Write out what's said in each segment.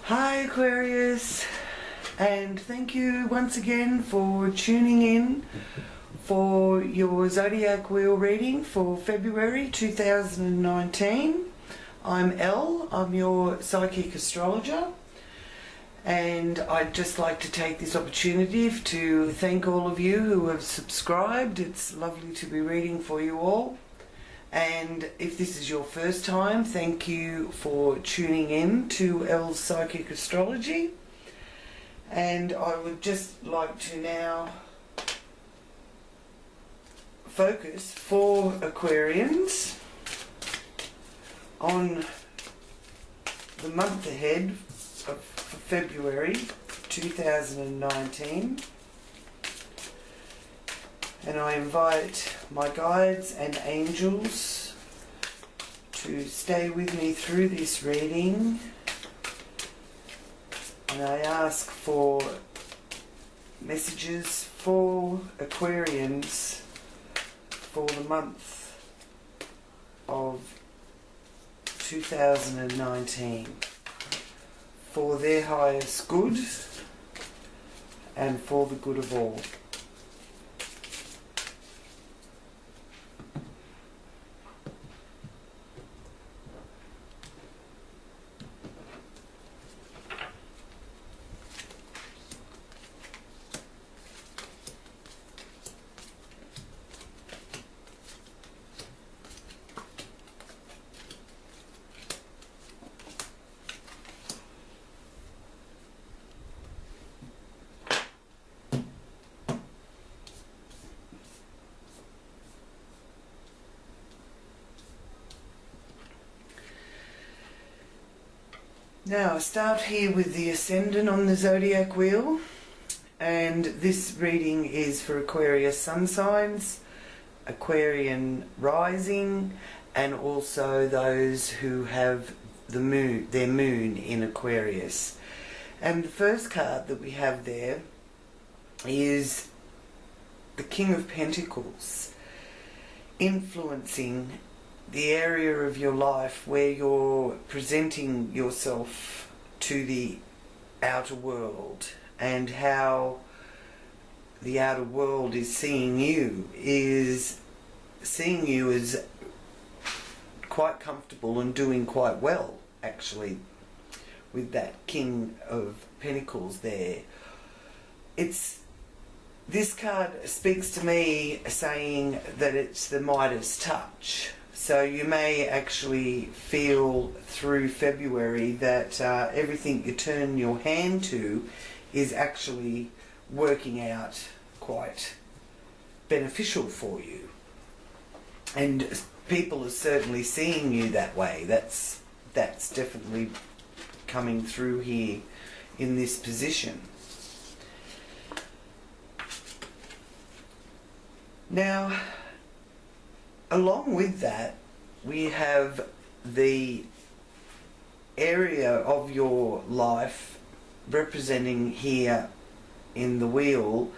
Hi Aquarius, and thank you once again for tuning in for your zodiac wheel reading for February 2019. I'm Elle, I'm your Psychic Astrologer, and I'd just like to take this opportunity to thank all of you who have subscribed. It's lovely to be reading for you all. And if this is your first time, thank you for tuning in to Elle's Psychic Astrology. And I would just like to now focus for Aquarians on the month ahead of February 2019. And I invite my guides and angels to stay with me through this reading. And I ask for messages for Aquarians for the month of 2019, for their highest good and for the good of all. Now I start here with the Ascendant on the zodiac wheel, and this reading is for Aquarius sun signs, Aquarian rising, and also those who have their moon in Aquarius. And the first card that we have there is the King of Pentacles, influencing the area of your life where you're presenting yourself to the outer world, and how the outer world is seeing you as quite comfortable and doing quite well, actually, with that King of Pentacles there. This card speaks to me saying that it's the Midas touch. So you may actually feel through February that everything you turn your hand to is actually working out quite beneficial for you. And people are certainly seeing you that way. That's definitely coming through here in this position. Now, along with that, we have the area of your life representing here in the wheel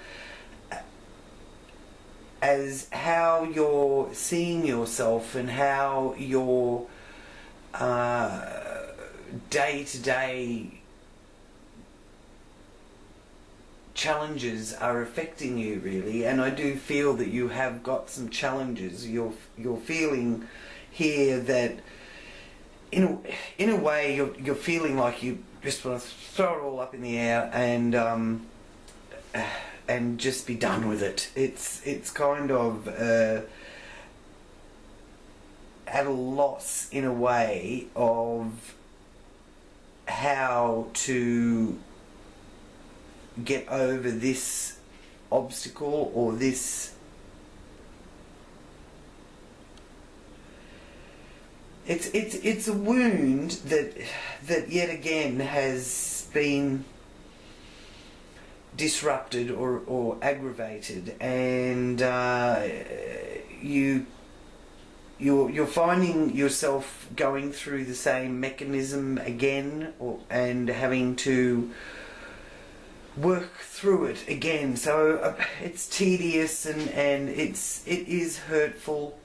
as how you're seeing yourself and how your day-to-day challenges are affecting you, really. And I do feel that you have got some challenges. You're feeling here that in a way you're feeling like you just want to throw it all up in the air and just be done with it. It's kind of at a loss in a way of how to get over this obstacle or this. It's a wound that yet again has been disrupted or aggravated, and you're finding yourself going through the same mechanism again, and having to work through it again. So it's tedious, and it is hurtful,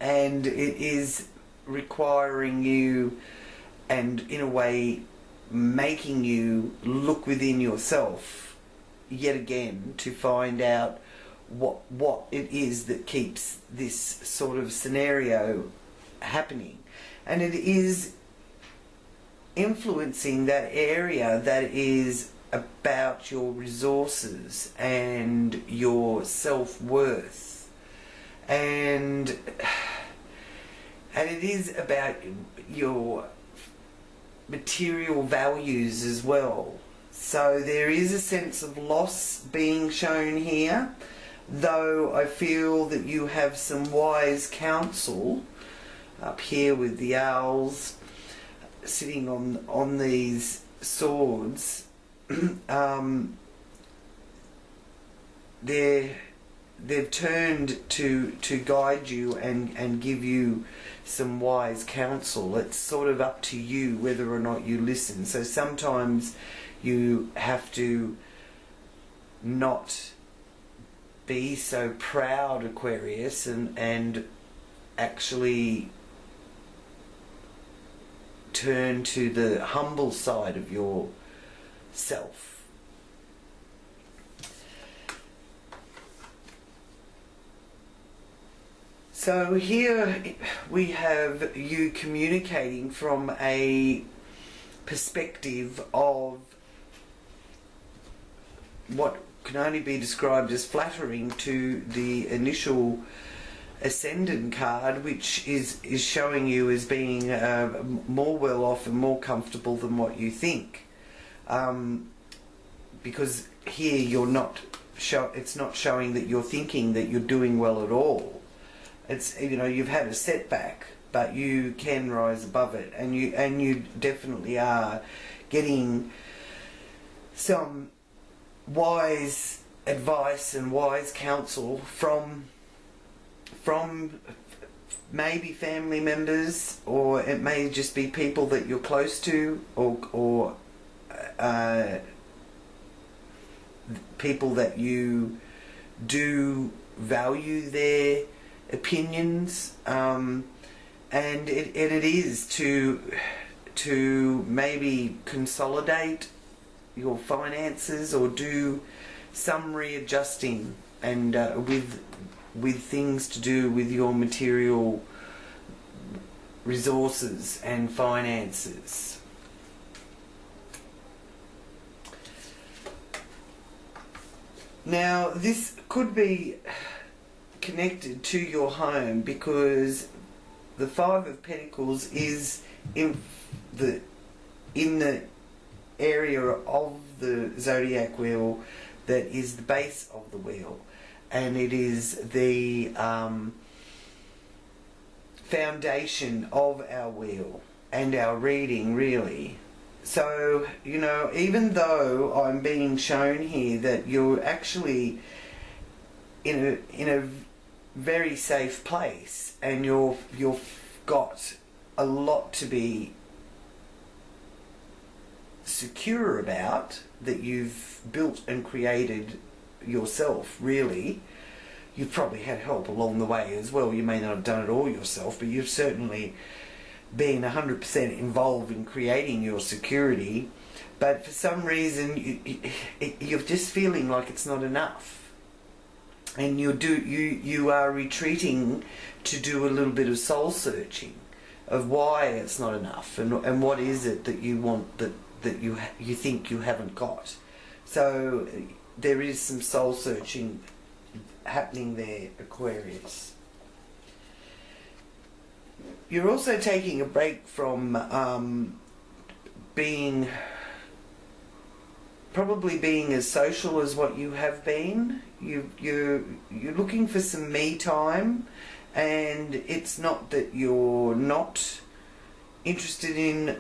and it is requiring you, and in a way making you look within yourself yet again to find out what it is that keeps this sort of scenario happening. And it is influencing that area that is about your resources and your self-worth, and it is about your material values as well. So there is a sense of loss being shown here, though I feel that you have some wise counsel up here with the owls sitting on these swords. They've turned to guide you and give you some wise counsel. It's sort of up to you whether or not you listen. So sometimes you have to not be so proud, Aquarius, and actually turn to the humble side of yourself. So here we have you communicating from a perspective of what can only be described as flattering to the initial Ascendant card, which is showing you as being more well off and more comfortable than what you think, because here you're not it's not showing that you're thinking that you're doing well at all. It's, you know, you've had a setback, but you can rise above it, and you definitely are getting some wise advice and wise counsel from maybe family members, or it may just be people that you're close to, or people that you do value their opinions, and it is to maybe consolidate your finances or do some readjusting, and with things to do with your material resources and finances. Now this could be connected to your home, because the Five of Pentacles is in the area of the zodiac wheel that is the base of the wheel, and it is the foundation of our wheel and our reading, really. So, you know, even though I'm being shown here that you're actually in a very safe place, and you've got a lot to be secure about, that you've built and created yourself, really. You've probably had help along the way as well. You may not have done it all yourself, but you've certainly been 100% involved in creating your security. But for some reason you're just feeling like it's not enough, and you are retreating to do a little bit of soul searching of why it's not enough, and what is it that you want that you think you haven't got. So there is some soul searching happening there, Aquarius. You're also taking a break from probably being as social as what you have been. You're looking for some me time, and it's not that you're not interested in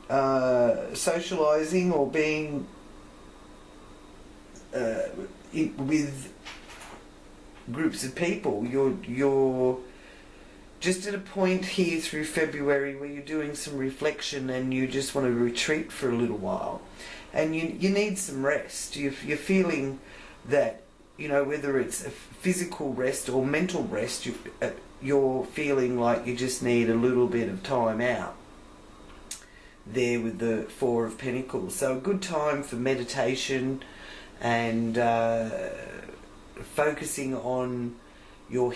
socializing or being with groups of people. You're just at a point here through February where you're doing some reflection, and you just want to retreat for a little while, and you need some rest. You're feeling that, you know, whether it's a physical rest or mental rest, you're feeling like you just need a little bit of time out. there with the Four of Pentacles. So a good time for meditation and focusing on your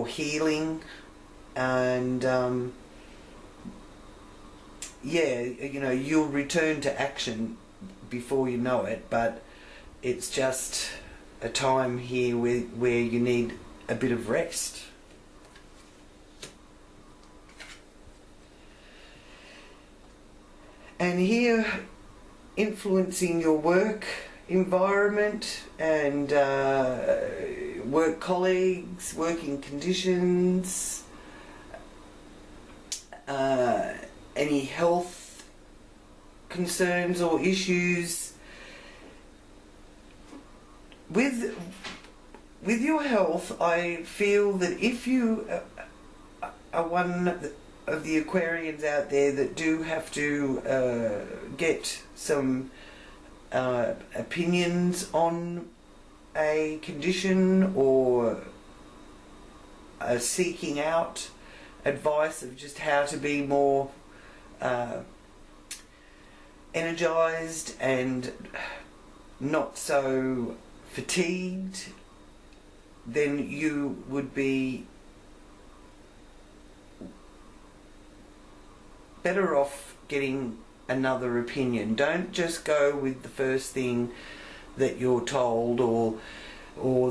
healing, and yeah, you know, you'll return to action before you know it, but it's just a time here where you need a bit of rest. And here, influencing your work environment and work colleagues, working conditions, any health concerns or issues. With your health, I feel that if you are one of the Aquarians out there that do have to get some opinions on a condition, or seeking out advice of just how to be more energized and not so fatigued, then you would be better off getting another opinion. Don't just go with the first thing that you're told, or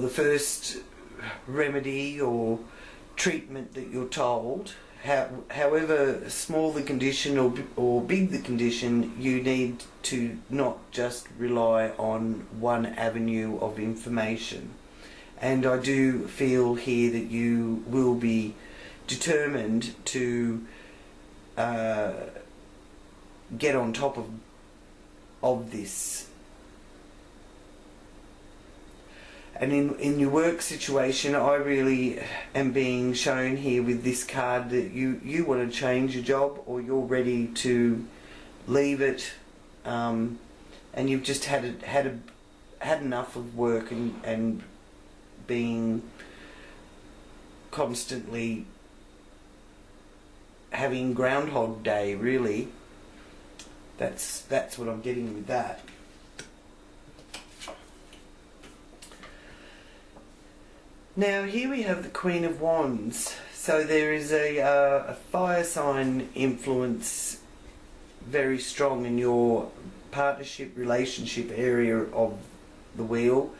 the first remedy or treatment that you're told. However small the condition or big the condition, you need to not just rely on one avenue of information. And I do feel here that you will be determined to get on top of this. And in your work situation, I really am being shown here with this card that you want to change your job, or you're ready to leave it, and you've just had enough of work and being constantly having Groundhog Day, really. That's what I'm getting with that. Now here we have the Queen of Wands. So there is a fire sign influence very strong in your partnership, relationship area of the wheel.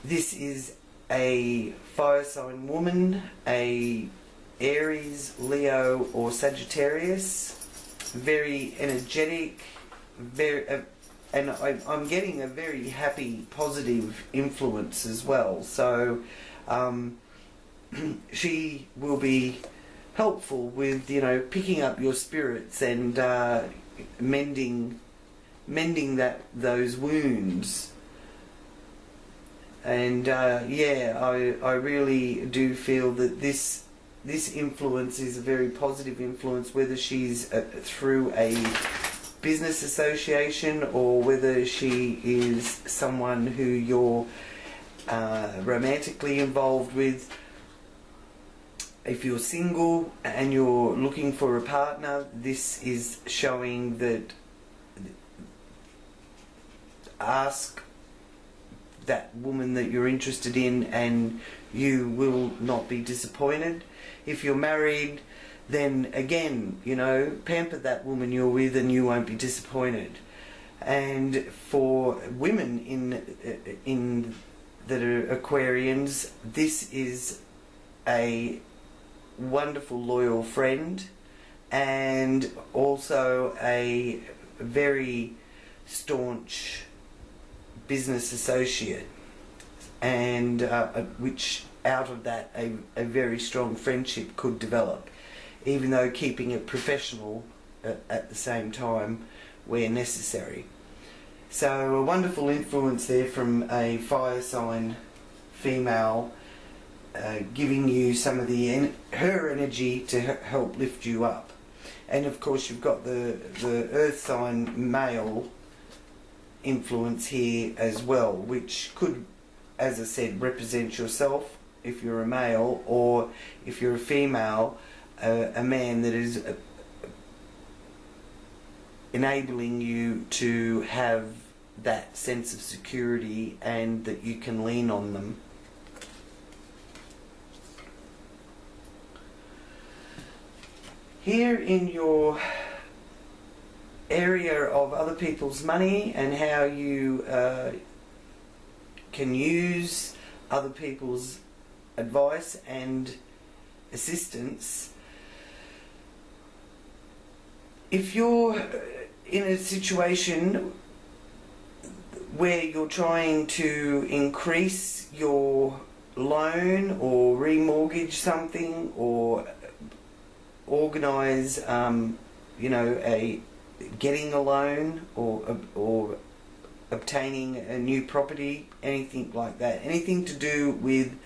This is a fire sign woman, a Aries, Leo or Sagittarius. Very energetic, and I'm getting a very happy, positive influence as well. So she will be helpful with, you know, picking up your spirits and mending those wounds. And yeah, I really do feel that this influence is a very positive influence, whether she's through a business association or whether she is someone who you're romantically involved with. If you're single and you're looking for a partner, this is showing that ask that woman that you're interested in and you will not be disappointed. If you're married, then again, you know, pamper that woman you're with and you won't be disappointed. And for women in that are Aquarians, this is a wonderful loyal friend and also a very staunch business associate, and which out of that a very strong friendship could develop, even though keeping it professional at the same time where necessary. So a wonderful influence there from a fire sign female, giving you some of her energy to help lift you up. And of course you've got the earth sign male influence here as well, which could, as I said, represent yourself if you're a male, or if you're a female, a man that is enabling you to have that sense of security and that you can lean on them. Here in your area of other people's money and how you can use other people's advice and assistance, if you're in a situation where you're trying to increase your loan or remortgage something or organise getting a loan or obtaining a new property, anything like that, anything to do with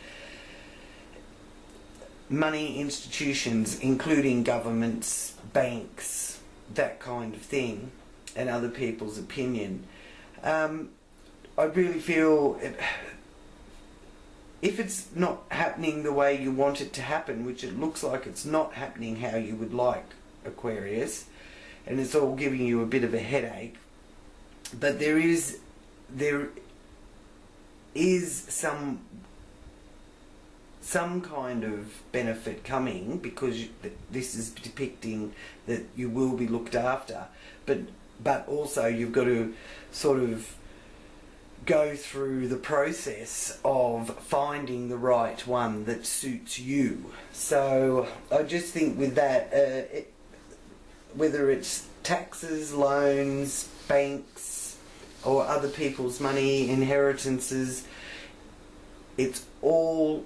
money institutions, including governments, banks, that kind of thing, and other people's opinion. I really feel if it's not happening the way you want it to happen, which it looks like it's not happening how you would like, Aquarius, and it's all giving you a bit of a headache, but there is some kind of benefit coming, because this is depicting that you will be looked after, but also you've got to sort of go through the process of finding the right one that suits you. So I just think with that, whether it's taxes, loans, banks, or other people's money, inheritances, it's all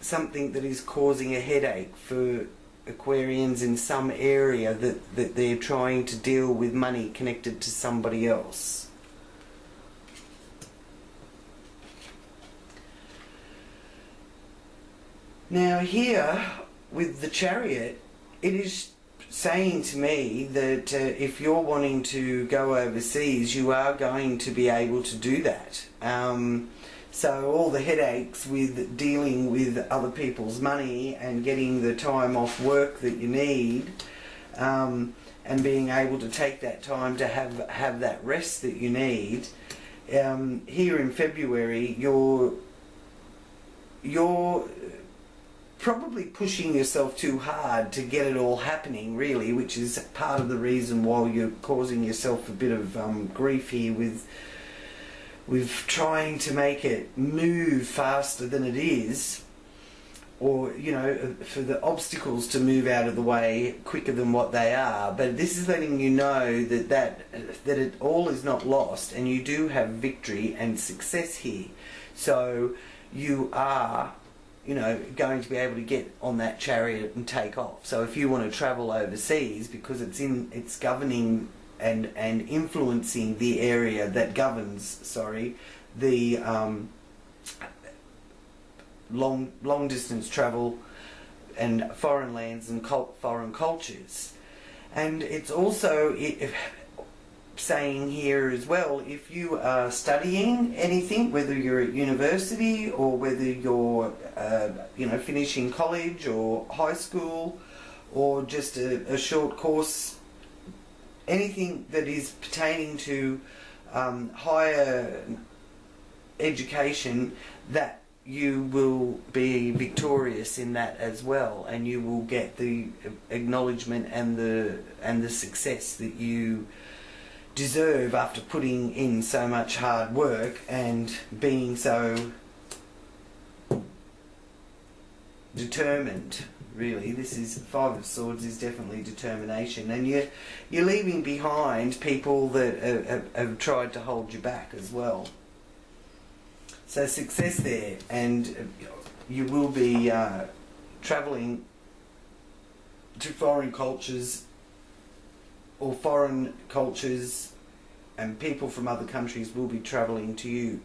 something that is causing a headache for Aquarians in some area that they're trying to deal with money connected to somebody else. Now here with the Chariot, it is saying to me that if you're wanting to go overseas, you are going to be able to do that. So all the headaches with dealing with other people's money and getting the time off work that you need, and being able to take that time to have that rest that you need, here in February you're probably pushing yourself too hard to get it all happening, really, which is part of the reason why you're causing yourself a bit of grief here with trying to make it move faster than it is, or for the obstacles to move out of the way quicker than what they are. But this is letting you know that it all is not lost, and you do have victory and success here. So you are going to be able to get on that Chariot and take off. So if you want to travel overseas, because it's governing and influencing the area that governs, the long distance travel and foreign lands and foreign cultures. And it's also saying here as well, if you are studying anything, whether you're at university or whether you're finishing college or high school or just a short course, anything that is pertaining to higher education, that you will be victorious in that as well, and you will get the acknowledgement and the success that you deserve after putting in so much hard work and being so determined. Really, this is Five of Swords is definitely determination, and you're leaving behind people that have tried to hold you back as well. So success there, and you will be travelling to foreign cultures, or foreign cultures and people from other countries will be travelling to you.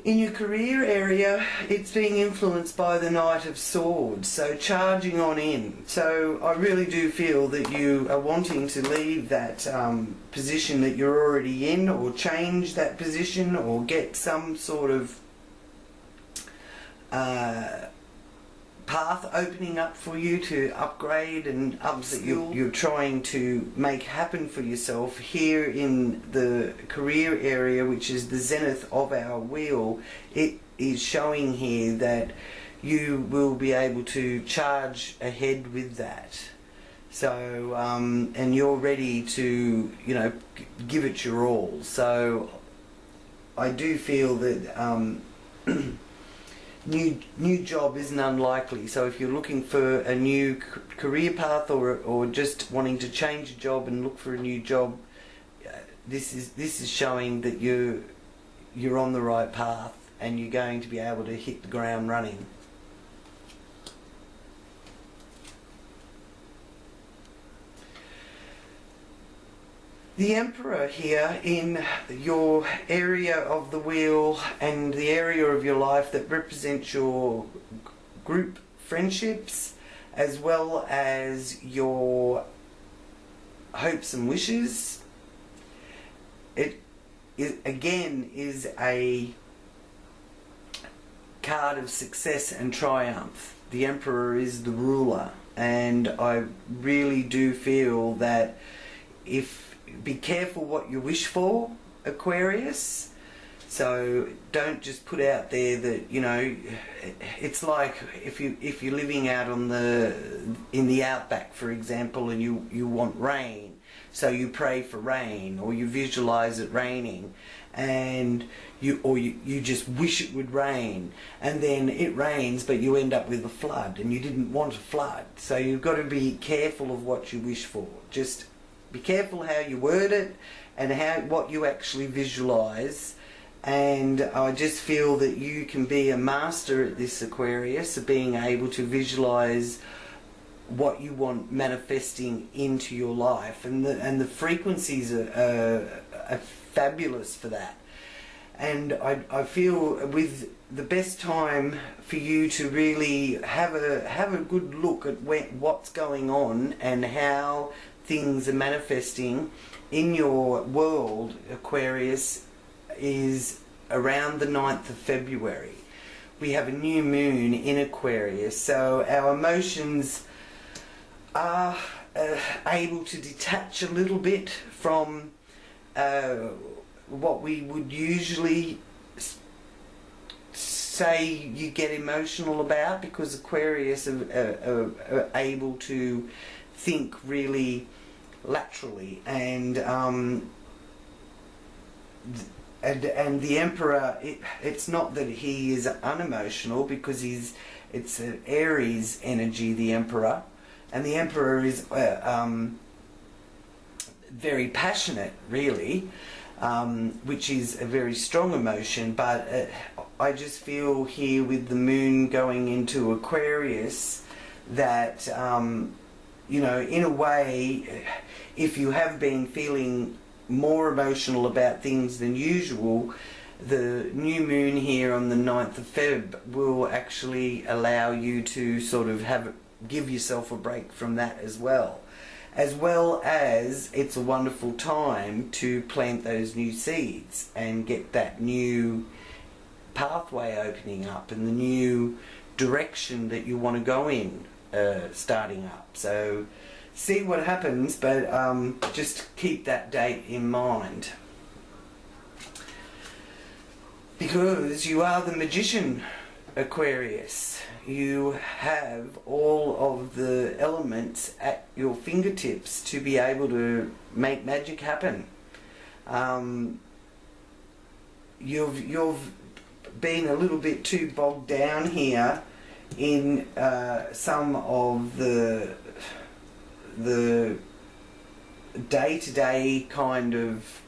In your career area, it's being influenced by the Knight of Swords, so charging on in. So I really do feel that you are wanting to leave that position that you're already in, or change that position, or get some sort of path opening up for you to upgrade and ups that you're trying to make happen for yourself here in the career area, which is the zenith of our wheel. It is showing here that you will be able to charge ahead with that. So and you're ready to, you know, give it your all. So I do feel that new job isn't unlikely. So if you're looking for a new career path, or just wanting to change a job and look for a new job, this is showing that you're on the right path and you're going to be able to hit the ground running. The Emperor here in your area of the wheel and the area of your life that represents your group friendships, as well as your hopes and wishes. It again is a card of success and triumph. The Emperor is the ruler, and I really do feel that be careful what you wish for, Aquarius. So don't just put out there that, you know, it's like if you're living out in the outback, for example, and you want rain, so you pray for rain, or you visualize it raining, and you just wish it would rain, and then it rains but you end up with a flood, and you didn't want a flood. So you've got to be careful of what you wish for. Just be careful how you word it and what you actually visualize. And I just feel that you can be a master at this, Aquarius, of being able to visualize what you want manifesting into your life, and the frequencies are fabulous for that. And I feel with the best time for you to really have a good look at what's going on and how things are manifesting in your world, Aquarius, is around the 9th of February. We have a new moon in Aquarius, so our emotions are able to detach a little bit from what we would usually say you get emotional about, because Aquarius are able to think really laterally, and the Emperor, it's not that he is unemotional, because it's an Aries energy, the Emperor, and the Emperor is very passionate, really, which is a very strong emotion. But I just feel here with the moon going into Aquarius that you know, in a way, if you have been feeling more emotional about things than usual, the new moon here on the 9th of Feb will actually allow you to sort of give yourself a break from that as well. As well as it's a wonderful time to plant those new seeds and get that new pathway opening up and the new direction that you want to go in starting up. So see what happens, but just keep that date in mind, because you are the magician, Aquarius. You have all of the elements at your fingertips to be able to make magic happen. You've been a little bit too bogged down here in some of the day-to-day kind of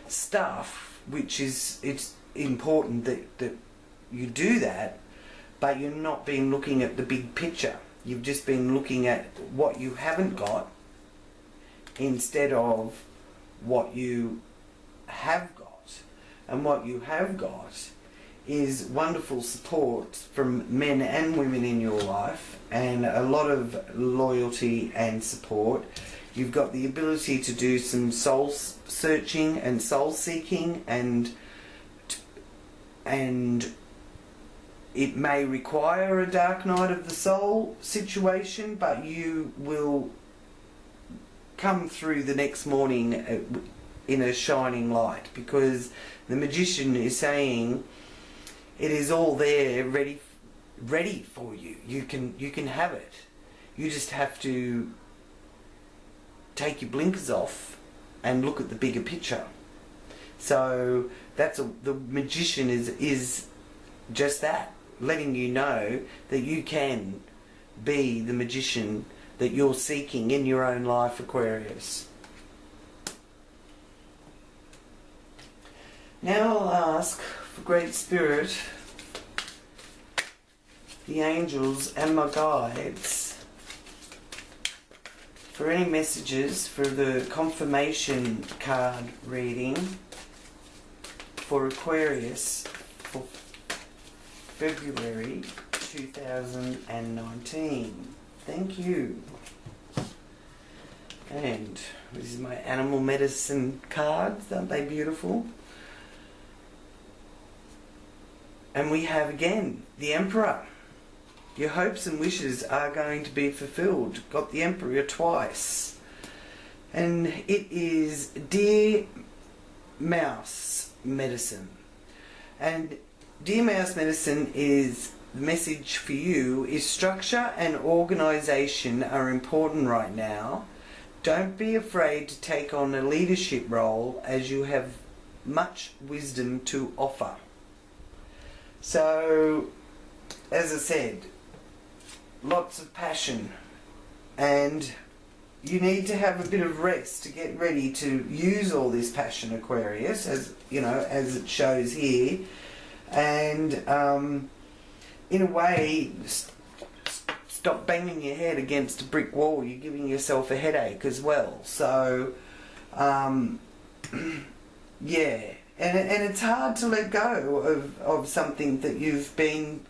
stuff, which it's important that you do that, but you've not been looking at the big picture. You've just been looking at what you haven't got instead of what you have got. And what you have got is wonderful support from men and women in your life, and a lot of loyalty and support. You've got the ability to do some soul searching and soul seeking, and it may require a dark night of the soul situation, but you will come through the next morning in a shining light, because the magician is saying it is all there, ready for you. You can have it. You just have to take your blinkers off and look at the bigger picture. So the magician is just that, letting you know that you can be the magician that you're seeking in your own life, Aquarius. Now I'll ask for Great Spirit, the angels and my guides for any messages for the confirmation card reading for Aquarius for February 2019. Thank you. And this is my animal medicine cards. Aren't they beautiful? And we have again the Emperor. Your hopes and wishes are going to be fulfilled. Got the Emperor twice. And it is Dear Mouse Medicine. And Dear Mouse Medicine is, the message for you is structure and organisation are important right now. Don't be afraid to take on a leadership role, as you have much wisdom to offer. So, as I said, lots of passion, and you need to have a bit of rest to get ready to use all this passion, Aquarius, as you know, as it shows here. And in a way, stop banging your head against a brick wall. You're giving yourself a headache as well. So yeah, and it's hard to let go of something that you've been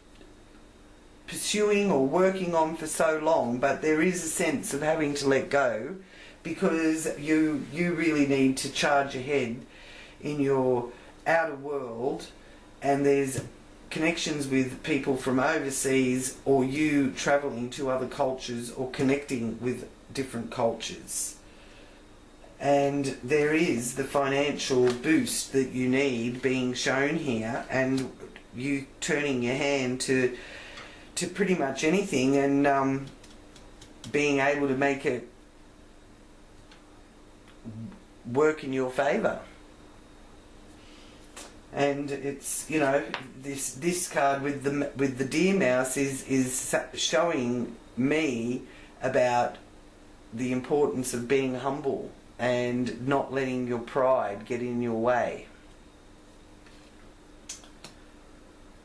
pursuing or working on for so long, but there is a sense of having to let go, because you really need to charge ahead in your outer world, and there's connections with people from overseas, or you travelling to other cultures or connecting with different cultures. And there is the financial boost that you need being shown here, and you turning your hand to pretty much anything, and being able to make it work in your favour. And it's, you know, this card with the deer mouse is showing me about the importance of being humble and not letting your pride get in your way.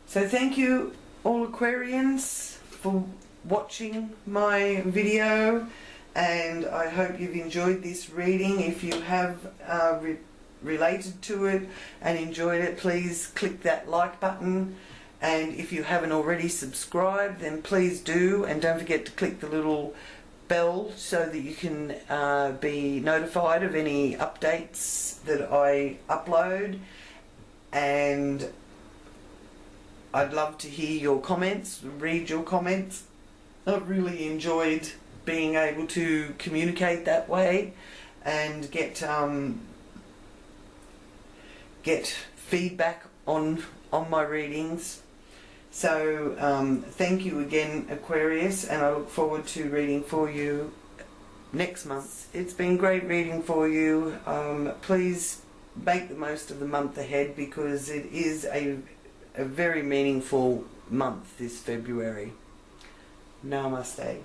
So thank you all Aquarians for watching my video, and I hope you've enjoyed this reading. If you have related to it and enjoyed it, please click that like button, and if you haven't already subscribed, then please do, and don't forget to click the little bell so that you can be notified of any updates that I upload. And I'd love to hear your comments, read your comments. I've really enjoyed being able to communicate that way and get feedback on my readings. So thank you again, Aquarius, and I look forward to reading for you next month. It's been great reading for you. Please make the most of the month ahead, because it is a very meaningful month, this February. Namaste.